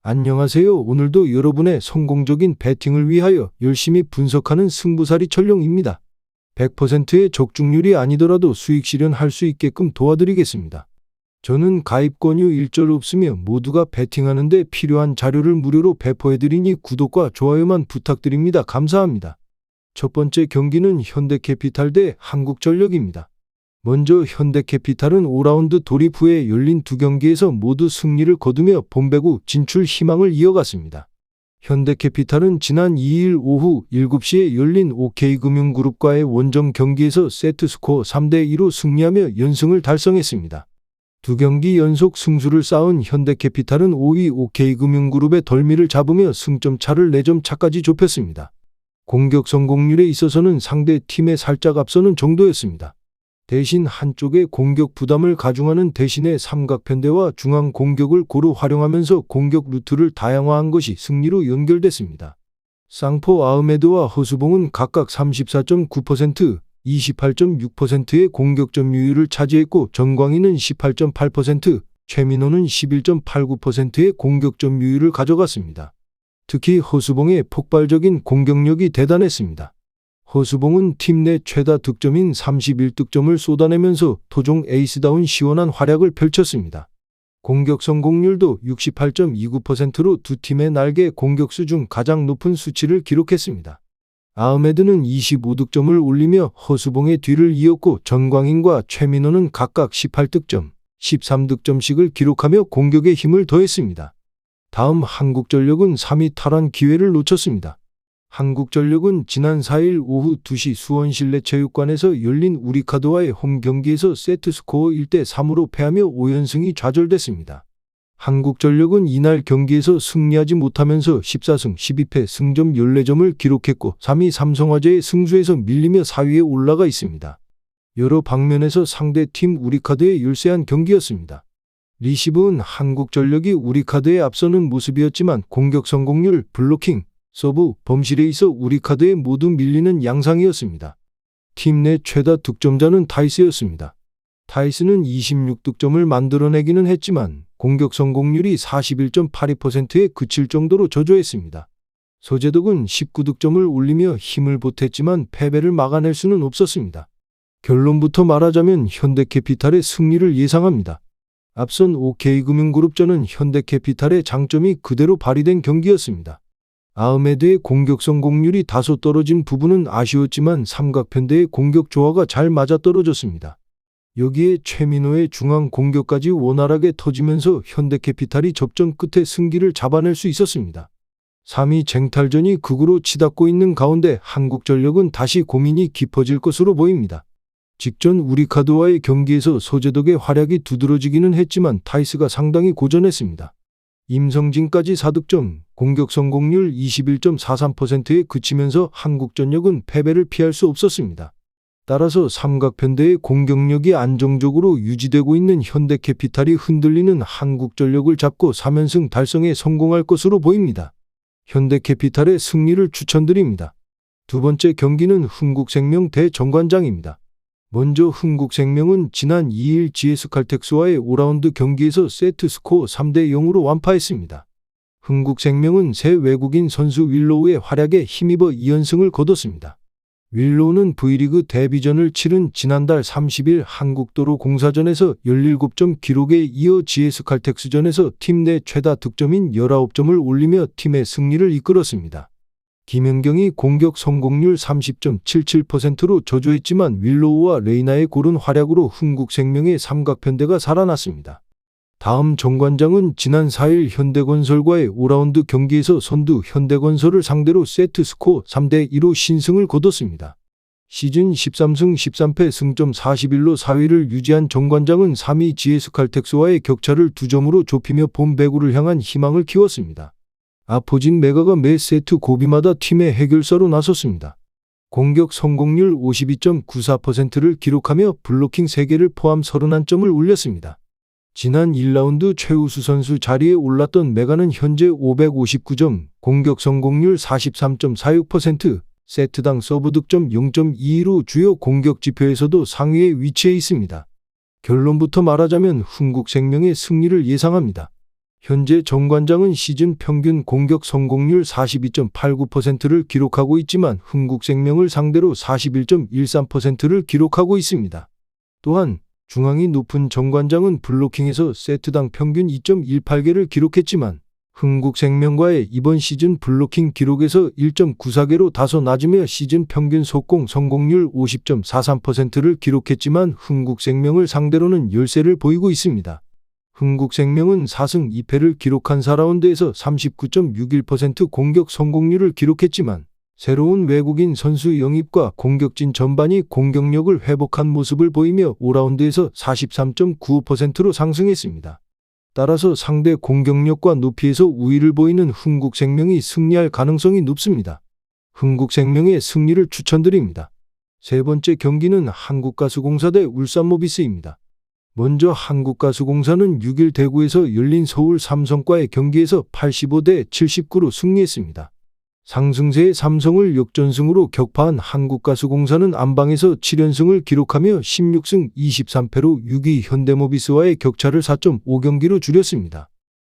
안녕하세요. 오늘도 여러분의 성공적인 배팅을 위하여 열심히 분석하는 승부사리 철룡입니다. 100%의 적중률이 아니더라도 수익 실현할 수 있게끔 도와드리겠습니다. 저는 가입 권유 일절 없으며 모두가 배팅하는 데 필요한 자료를 무료로 배포해드리니 구독과 좋아요만 부탁드립니다. 감사합니다. 첫 번째 경기는 현대캐피탈 대 한국전력입니다. 먼저 현대캐피탈은 5라운드 돌입 후에 열린 두 경기에서 모두 승리를 거두며 본배구 진출 희망을 이어갔습니다. 현대캐피탈은 지난 2일 오후 7시에 열린 OK금융그룹과의 원정 경기에서 세트스코어 3대2로 승리하며 연승을 달성했습니다. 두 경기 연속 승수를 쌓은 현대캐피탈은 5위 OK금융그룹의 덜미를 잡으며 승점 차를 4점 차까지 좁혔습니다. 공격 성공률에 있어서는 상대 팀에 살짝 앞서는 정도였습니다. 대신 한쪽의 공격 부담을 가중하는 대신에 삼각편대와 중앙 공격을 고루 활용하면서 공격 루트를 다양화한 것이 승리로 연결됐습니다. 쌍포 아흐메드와 허수봉은 각각 34.9%, 28.6%의 공격 점유율을 차지했고 정광희는 18.8%, 최민호는 11.89%의 공격 점유율을 가져갔습니다. 특히 허수봉의 폭발적인 공격력이 대단했습니다. 허수봉은 팀 내 최다 득점인 31득점을 쏟아내면서 토종 에이스다운 시원한 활약을 펼쳤습니다. 공격 성공률도 68.29%로 두 팀의 날개 공격수 중 가장 높은 수치를 기록했습니다. 아흐메드는 25득점을 올리며 허수봉의 뒤를 이었고 전광인과 최민호는 각각 18득점, 13득점씩을 기록하며 공격에 힘을 더했습니다. 다음 한국전력은 3위 탈환 기회를 놓쳤습니다. 한국전력은 지난 4일 오후 2시 수원실내체육관에서 열린 우리카드와의 홈 경기에서 세트스코어 1대3으로 패하며 5연승이 좌절됐습니다. 한국전력은 이날 경기에서 승리하지 못하면서 14승 12패 승점 14점을 기록했고 3위 삼성화재의 승수에서 밀리며 4위에 올라가 있습니다. 여러 방면에서 상대팀 우리카드에 열세한 경기였습니다. 리시브는 한국전력이 우리카드에 앞서는 모습이었지만 공격 성공률, 블로킹, 서브, 범실에 있어 우리카드에 모두 밀리는 양상이었습니다. 팀 내 최다 득점자는 타이스였습니다. 타이스는 26득점을 만들어내기는 했지만 공격 성공률이 41.82%에 그칠 정도로 저조했습니다. 서재덕은 19득점을 올리며 힘을 보탰지만 패배를 막아낼 수는 없었습니다. 결론부터 말하자면 현대캐피탈의 승리를 예상합니다. 앞선 OK금융그룹전은 현대캐피탈의 장점이 그대로 발휘된 경기였습니다. 아흐메드의 공격 성공률이 다소 떨어진 부분은 아쉬웠지만 삼각편대의 공격 조화가 잘 맞아떨어졌습니다. 여기에 최민호의 중앙 공격까지 원활하게 터지면서 현대캐피탈이 접전 끝에 승기를 잡아낼 수 있었습니다. 3위 쟁탈전이 극으로 치닫고 있는 가운데 한국전력은 다시 고민이 깊어질 것으로 보입니다. 직전 우리카드와의 경기에서 서재덕의 활약이 두드러지기는 했지만 타이스가 상당히 고전했습니다. 임성진까지 4득점, 공격 성공률 21.43%에 그치면서 한국전력은 패배를 피할 수 없었습니다. 따라서 삼각편대의 공격력이 안정적으로 유지되고 있는 현대캐피탈이 흔들리는 한국전력을 잡고 3연승 달성에 성공할 것으로 보입니다. 현대캐피탈의 승리를 추천드립니다. 두 번째 경기는 흥국생명 대 정관장입니다. 먼저 흥국생명은 지난 2일 GS칼텍스와의 5라운드 경기에서 세트스코어 3대0으로 완파했습니다. 흥국생명은 새 외국인 선수 윌로우의 활약에 힘입어 2연승을 거뒀습니다. 윌로우는 V리그 데뷔전을 치른 지난달 30일 한국도로공사전에서 17점 기록에 이어 GS칼텍스전에서 팀 내 최다 득점인 19점을 올리며 팀의 승리를 이끌었습니다. 김연경이 공격 성공률 30.77%로 저조했지만 윌로우와 레이나의 고른 활약으로 흥국생명의 삼각편대가 살아났습니다. 다음 정관장은 지난 4일 현대건설과의 5라운드 경기에서 선두 현대건설을 상대로 세트스코어 3대2로 신승을 거뒀습니다. 시즌 13승 13패 승점 41로 4위를 유지한 정관장은 3위 GS칼텍스와의 격차를 2점으로 좁히며 본배구를 향한 희망을 키웠습니다. 아포진 메가가 매 세트 고비마다 팀의 해결사로 나섰습니다. 공격 성공률 52.94%를 기록하며 블로킹 3개를 포함 31점을 올렸습니다. 지난 1라운드 최우수 선수 자리에 올랐던 메가는 현재 559점, 공격 성공률 43.46%, 세트당 서브 득점 0.22로 주요 공격 지표에서도 상위에 위치해 있습니다. 결론부터 말하자면 흥국생명의 승리를 예상합니다. 현재 정관장은 시즌 평균 공격 성공률 42.89%를 기록하고 있지만 흥국생명을 상대로 41.13%를 기록하고 있습니다. 또한 중앙이 높은 정관장은 블로킹에서 세트당 평균 2.18개를 기록했지만 흥국생명과의 이번 시즌 블로킹 기록에서 1.94개로 다소 낮으며 시즌 평균 속공 성공률 50.43%를 기록했지만 흥국생명을 상대로는 열세를 보이고 있습니다. 흥국생명은 4승 2패를 기록한 4라운드에서 39.61% 공격 성공률을 기록했지만 새로운 외국인 선수 영입과 공격진 전반이 공격력을 회복한 모습을 보이며 5라운드에서 43.95%로 상승했습니다. 따라서 상대 공격력과 높이에서 우위를 보이는 흥국생명이 승리할 가능성이 높습니다. 흥국생명의 승리를 추천드립니다. 세 번째 경기는 한국가스공사 대 울산모비스입니다. 먼저 한국가스공사는 6일 대구에서 열린 서울 삼성과의 경기에서 85대 79로 승리했습니다. 상승세의 삼성을 역전승으로 격파한 한국가스공사는 안방에서 7연승을 기록하며 16승 23패로 6위 현대모비스와의 격차를 4.5경기로 줄였습니다.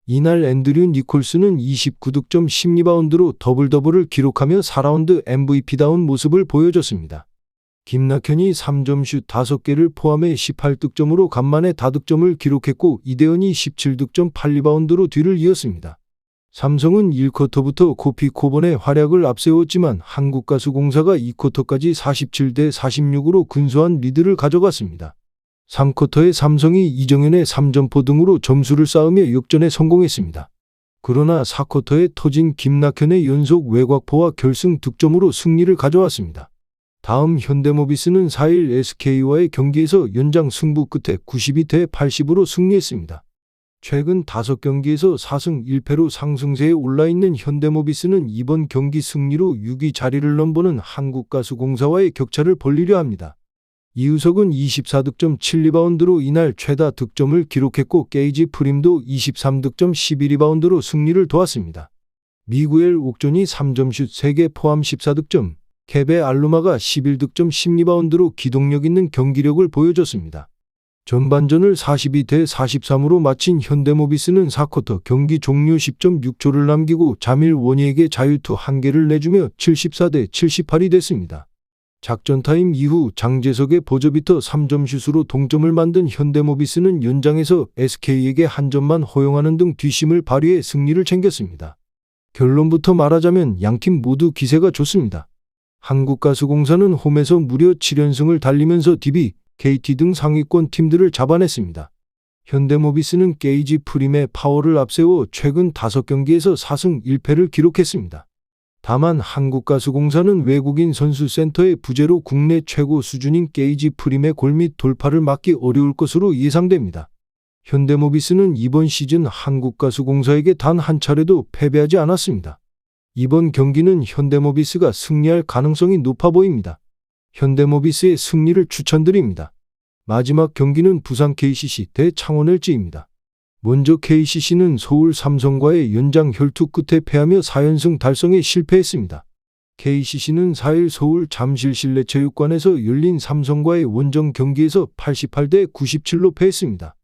이날 앤드류 니콜스는 29득점 10리바운드로 더블더블을 기록하며 4라운드 MVP다운 모습을 보여줬습니다. 김낙현이 3점슛 5개를 포함해 18득점으로 간만에 다득점을 기록했고 이대현이 17득점 8리바운드로 뒤를 이었습니다. 삼성은 1쿼터부터 코피 코번의 활약을 앞세웠지만 한국가스공사가 2쿼터까지 47대 46으로 근소한 리드를 가져갔습니다. 3쿼터에 삼성이 이정현의 3점포 등으로 점수를 쌓으며 역전에 성공했습니다. 그러나 4쿼터에 터진 김낙현의 연속 외곽포와 결승 득점으로 승리를 가져왔습니다. 다음 현대모비스는 4일 SK와의 경기에서 연장 승부 끝에 92대 80으로 승리했습니다. 최근 5경기에서 4승 1패로 상승세에 올라있는 현대모비스는 이번 경기 승리로 6위 자리를 넘보는 한국가스공사와의 격차를 벌리려 합니다. 이우석은 24득점 7리바운드로 이날 최다 득점을 기록했고 게이지 프림도 23득점 12리바운드로 승리를 도왔습니다. 미구엘 옥존이 3점슛 3개 포함 14득점, 케베 알루마가 11득점 10리바운드로 기동력 있는 경기력을 보여줬습니다. 전반전을 42대 43으로 마친 현대모비스는 4쿼터 경기 종료 10.6초를 남기고 자밀 원희에게 자유투 1개를 내주며 74대 78이 됐습니다. 작전 타임 이후 장재석의 버저비터 3점슛으로 동점을 만든 현대모비스는 연장에서 SK에게 한 점만 허용하는 등 뒷심을 발휘해 승리를 챙겼습니다. 결론부터 말하자면 양팀 모두 기세가 좋습니다. 한국가스공사는 홈에서 무려 7연승을 달리면서 DB, KT 등 상위권 팀들을 잡아냈습니다. 현대모비스는 게이지 프림의 파워를 앞세워 최근 5경기에서 4승 1패를 기록했습니다. 다만 한국가스공사는 외국인 선수 센터의 부재로 국내 최고 수준인 게이지 프림의 골 및 돌파를 막기 어려울 것으로 예상됩니다. 현대모비스는 이번 시즌 한국가스공사에게 단 한 차례도 패배하지 않았습니다. 이번 경기는 현대모비스가 승리할 가능성이 높아 보입니다. 현대모비스의 승리를 추천드립니다. 마지막 경기는 부산 KCC 대 창원 LG입니다. 먼저 KCC는 서울 삼성과의 연장 혈투 끝에 패하며 4연승 달성에 실패했습니다. KCC는 4일 서울 잠실 실내체육관에서 열린 삼성과의 원정 경기에서 88대 97로 패했습니다.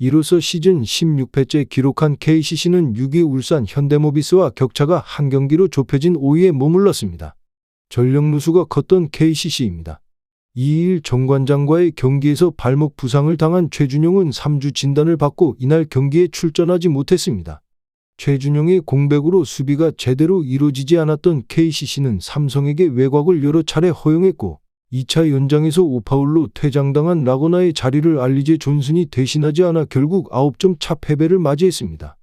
이로써 시즌 16패째 기록한 KCC는 6위 울산 현대모비스와 격차가 한 경기로 좁혀진 5위에 머물렀습니다. 전력 누수가 컸던 KCC입니다. 2일 정관장과의 경기에서 발목 부상을 당한 최준용은 3주 진단을 받고 이날 경기에 출전하지 못했습니다. 최준용의 공백으로 수비가 제대로 이루어지지 않았던 KCC는 삼성에게 외곽을 여러 차례 허용했고 2차 연장에서 오파울로 퇴장당한 라거나의 자리를 알리제 존슨이 대신하지 않아 결국 9점 차 패배를 맞이했습니다.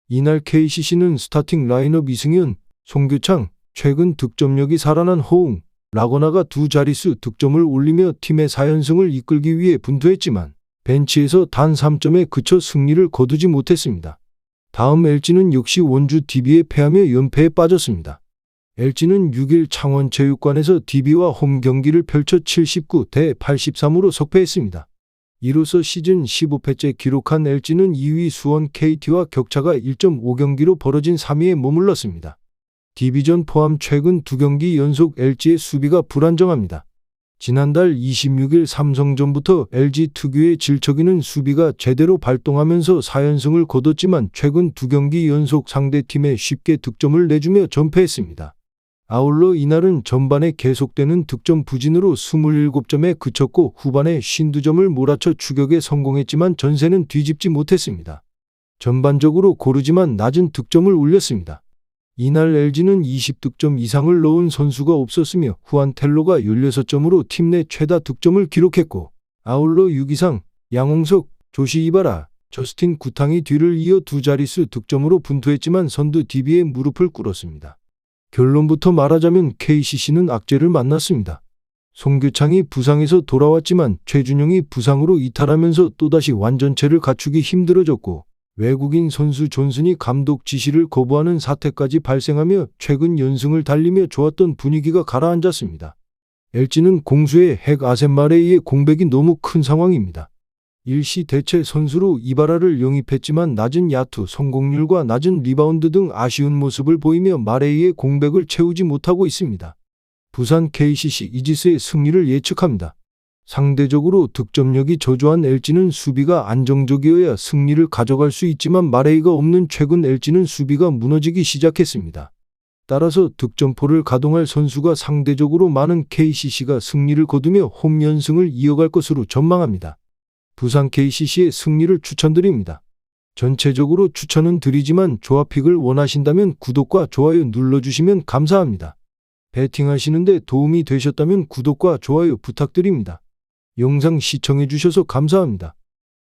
이날 KCC는 스타팅 라인업 이승현, 송교창, 최근 득점력이 살아난 호응, 라거나가 두 자릿수 득점을 올리며 팀의 4연승을 이끌기 위해 분투했지만 벤치에서 단 3점에 그쳐 승리를 거두지 못했습니다. 다음 LG는 역시 원주 DB에 패하며 연패에 빠졌습니다. LG는 6일 창원체육관에서 DB와 홈 경기를 펼쳐 79대 83으로 석패했습니다. 이로써 시즌 15패째 기록한 LG는 2위 수원 KT와 격차가 1.5경기로 벌어진 3위에 머물렀습니다. 디비전 포함 최근 2경기 연속 LG의 수비가 불안정합니다. 지난달 26일 삼성전부터 LG 특유의 질척이는 수비가 제대로 발동하면서 4연승을 거뒀지만 최근 2경기 연속 상대팀에 쉽게 득점을 내주며 전패했습니다. 아울러 이날은 전반에 계속되는 득점 부진으로 27점에 그쳤고 후반에 52점을 몰아쳐 추격에 성공했지만 전세는 뒤집지 못했습니다. 전반적으로 고르지만 낮은 득점을 올렸습니다. 이날 LG는 20득점 이상을 넣은 선수가 없었으며 후안 텔로가 16점으로 팀 내 최다 득점을 기록했고 아울러 유기상, 양홍석, 조시 이바라, 저스틴 구탕이 뒤를 이어 두 자릿수 득점으로 분투했지만 선두 DB에 무릎을 꿇었습니다. 결론부터 말하자면 KCC는 악재를 만났습니다. 송규창이 부상에서 돌아왔지만 최준용이 부상으로 이탈하면서 또다시 완전체를 갖추기 힘들어졌고 외국인 선수 존슨이 감독 지시를 거부하는 사태까지 발생하며 최근 연승을 달리며 좋았던 분위기가 가라앉았습니다. LG는 공수의 핵 아셈마레이의 공백이 너무 큰 상황입니다. 일시 대체 선수로 이바라를 영입했지만 낮은 야투 성공률과 낮은 리바운드 등 아쉬운 모습을 보이며 마레이의 공백을 채우지 못하고 있습니다. 부산 KCC 이지스의 승리를 예측합니다. 상대적으로 득점력이 저조한 LG는 수비가 안정적이어야 승리를 가져갈 수 있지만 마레이가 없는 최근 LG는 수비가 무너지기 시작했습니다. 따라서 득점포를 가동할 선수가 상대적으로 많은 KCC가 승리를 거두며 홈 연승을 이어갈 것으로 전망합니다. 부산 KCC의 승리를 추천드립니다. 전체적으로 추천은 드리지만 조합픽을 원하신다면 구독과 좋아요 눌러주시면 감사합니다. 배팅하시는데 도움이 되셨다면 구독과 좋아요 부탁드립니다. 영상 시청해 주셔서 감사합니다.